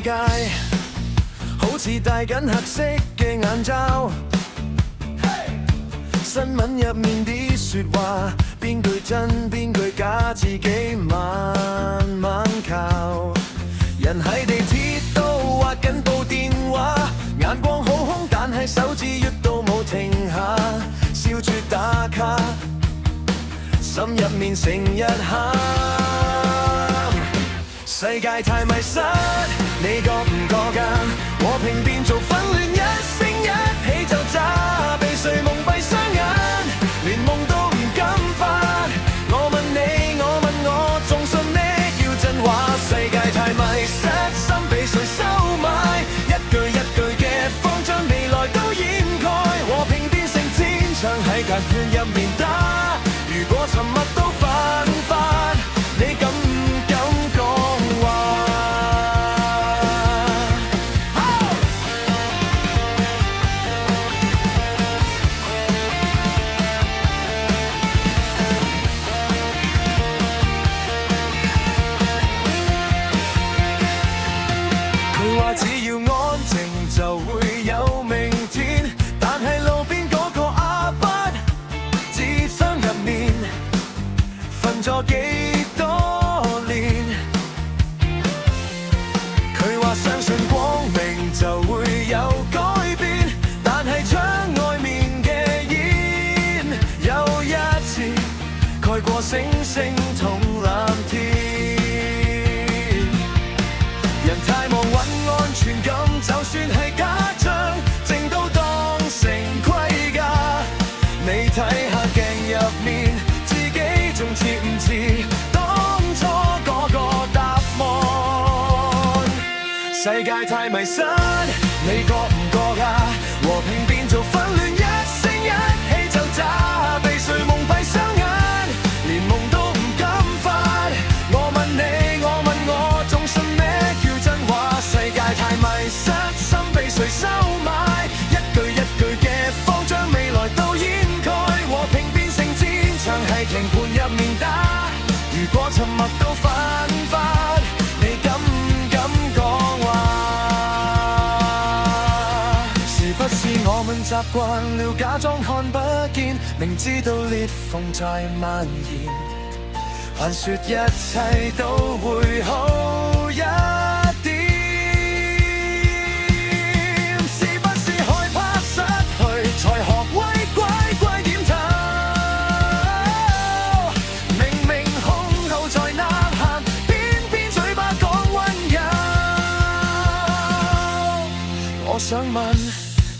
界好似戴緊黑色嘅眼罩，新聞入面啲說話，邊句真邊句假，自己慢慢靠。人喺地鐵度畫緊部電話，眼光好空，但係手指喐都冇停下，笑住打卡，心入面成日喊。世界太迷失，你覺唔覺㗎？和平變做紛亂，一聲一起就炸，被誰蒙蔽雙眼，連夢都唔敢發。我問你，我問我，仲信咩叫真話？世界太迷失，心被誰收買？一句一句嘅謊將未來都掩蓋，和平變成戰場，喺隔斷入面打。如果沉默都犯法，你敢唔敢講話？佢話只要安靜就會有明天，但係路邊嗰個阿伯紙箱入面瞓咗幾多年。佢話相信光明就會有改變，但係窗外面嘅煙又一次蓋過星星同藍天。人太忙揾安全感，就算係假象，靜都當成盔甲。你睇下鏡入面，自己仲似唔似當初嗰個答案？世界太迷失，你覺唔覺啊？和平變做紛亂，一聲一起就炸，被誰蒙蔽雙眼，連夢都唔敢發。我問你，我問我，仲信咩叫真話？世界太迷失，心被誰收買？一句一句嘅謊將未來都掩蓋，和平變成戰場，喺棋盤入面打。如果沉默都犯法，你敢唔敢講話？是不是我們習慣了假裝看不見，明知道裂縫在蔓延，還說一切都會好一點？是不是害怕失去，才學會乖乖點頭？明明胸口在吶喊，偏偏嘴巴講溫柔。我想問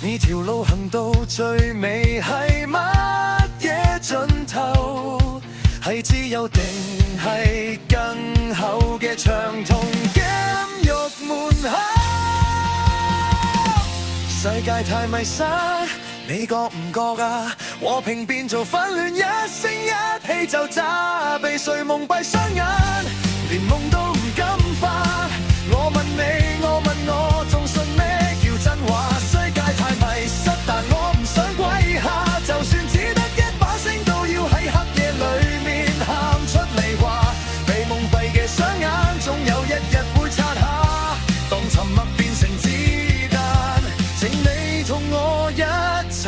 你，條路行到最尾係乜嘢盡頭？係自由定係更厚嘅長筒監獄門口？世界太迷失，你覺唔覺啊？和平變做紛亂，一聲一起就炸，被誰蒙蔽雙眼，連夢都唔敢發。我問你，我問我，仲信咩叫真話？世界太迷失，但我唔想跪下，就算只得一把聲，都要喺黑夜裏面喊出嚟話。被蒙蔽嘅雙眼，總有一日會擦下。當沉默變成子彈，請你同我一齊